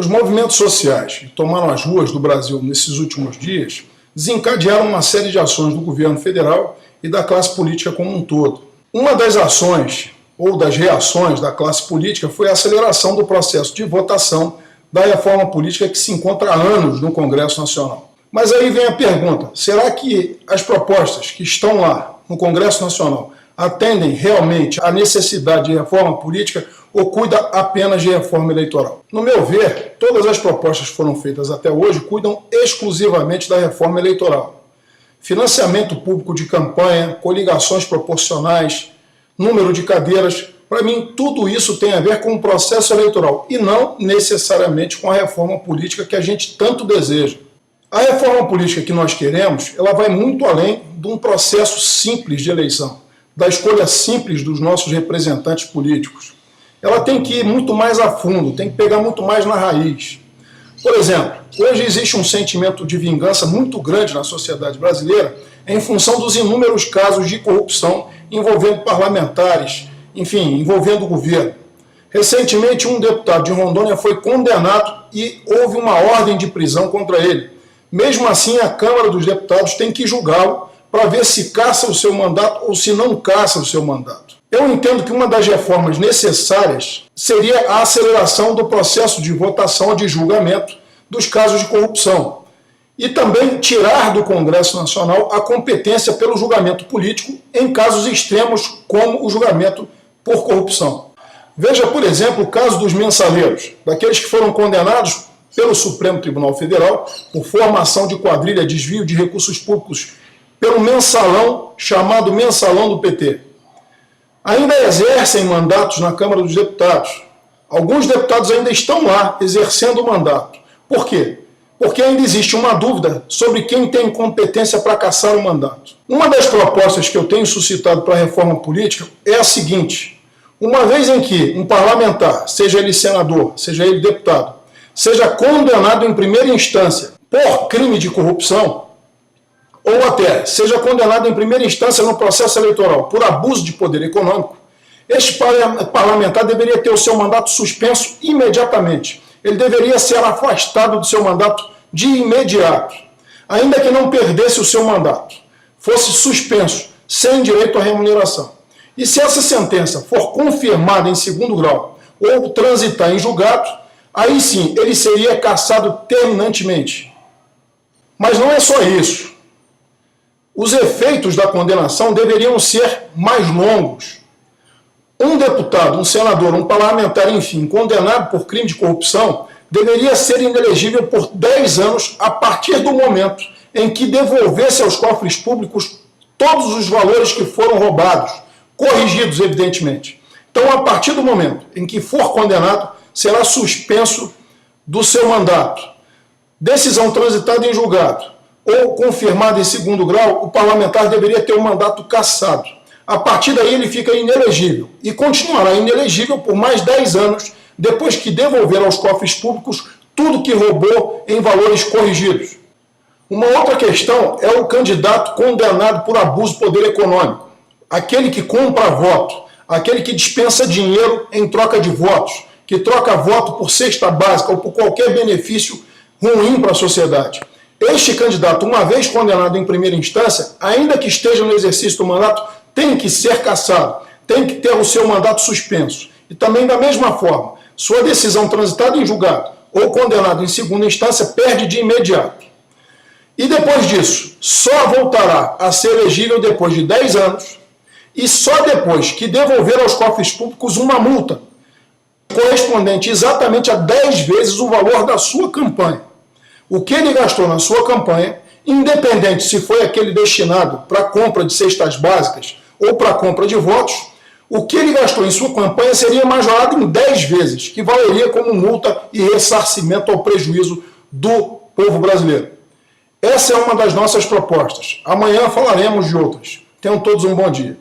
Os movimentos sociais que tomaram as ruas do Brasil nesses últimos dias desencadearam uma série de ações do governo federal e da classe política como um todo. Uma das ações ou das reações da classe política foi a aceleração do processo de votação da reforma política que se encontra há anos no Congresso Nacional. Mas aí vem a pergunta, será que as propostas que estão lá no Congresso Nacional atendem realmente à necessidade de reforma política ou cuida apenas de reforma eleitoral? No meu ver, todas as propostas que foram feitas até hoje cuidam exclusivamente da reforma eleitoral. Financiamento público de campanha, coligações proporcionais, número de cadeiras, para mim tudo isso tem a ver com o processo eleitoral e não necessariamente com a reforma política que a gente tanto deseja. A reforma política que nós queremos, ela vai muito além de um processo simples de eleição, da escolha simples dos nossos representantes políticos. Ela tem que ir muito mais a fundo, tem que pegar muito mais na raiz. Por exemplo, hoje existe um sentimento de vingança muito grande na sociedade brasileira em função dos inúmeros casos de corrupção envolvendo parlamentares, enfim, envolvendo o governo. Recentemente, um deputado de Rondônia foi condenado e houve uma ordem de prisão contra ele. Mesmo assim, a Câmara dos Deputados tem que julgá-lo para ver se caça o seu mandato ou se não caça o seu mandato. Eu entendo que uma das reformas necessárias seria a aceleração do processo de votação de julgamento dos casos de corrupção e também tirar do Congresso Nacional a competência pelo julgamento político em casos extremos como o julgamento por corrupção. Veja, por exemplo, o caso dos mensaleiros, daqueles que foram condenados pelo Supremo Tribunal Federal por formação de quadrilha, desvio de recursos públicos pelo mensalão chamado Mensalão do PT. Ainda exercem mandatos na Câmara dos Deputados. Alguns deputados ainda estão lá exercendo o mandato. Por quê? Porque ainda existe uma dúvida sobre quem tem competência para caçar o mandato. Uma das propostas que eu tenho suscitado para a reforma política é a seguinte: uma vez em que um parlamentar, seja ele senador, seja ele deputado, seja condenado em primeira instância por crime de corrupção, ou até seja condenado em primeira instância no processo eleitoral por abuso de poder econômico, este parlamentar deveria ter o seu mandato suspenso imediatamente. Ele deveria ser afastado do seu mandato de imediato, ainda que não perdesse o seu mandato, fosse suspenso, sem direito à remuneração. E se essa sentença for confirmada em segundo grau ou transitar em julgado, aí sim ele seria cassado terminantemente. Mas não é só isso. Os efeitos da condenação deveriam ser mais longos. Um deputado, um senador, um parlamentar, enfim, condenado por crime de corrupção, deveria ser inelegível por 10 anos a partir do momento em que devolvesse aos cofres públicos todos os valores que foram roubados, corrigidos, evidentemente. Então, a partir do momento em que for condenado, será suspenso do seu mandato. Decisão transitada em julgado ou confirmada em segundo grau, o parlamentar deveria ter o mandato cassado. A partir daí ele fica inelegível e continuará inelegível por mais 10 anos depois que devolver aos cofres públicos tudo que roubou em valores corrigidos. Uma outra questão é o candidato condenado por abuso de poder econômico, aquele que compra voto, aquele que dispensa dinheiro em troca de votos, que troca voto por cesta básica ou por qualquer benefício ruim para a sociedade. Este candidato, uma vez condenado em primeira instância, ainda que esteja no exercício do mandato, tem que ser cassado, tem que ter o seu mandato suspenso. E também, da mesma forma, sua decisão transitada em julgado ou condenado em segunda instância perde de imediato. E depois disso, só voltará a ser elegível depois de 10 anos e só depois que devolver aos cofres públicos uma multa correspondente exatamente a 10 vezes o valor da sua campanha. O que ele gastou na sua campanha, independente se foi aquele destinado para compra de cestas básicas ou para compra de votos, o que ele gastou em sua campanha seria majorado em 10 vezes, que valeria como multa e ressarcimento ao prejuízo do povo brasileiro. Essa é uma das nossas propostas. Amanhã falaremos de outras. Tenham todos um bom dia.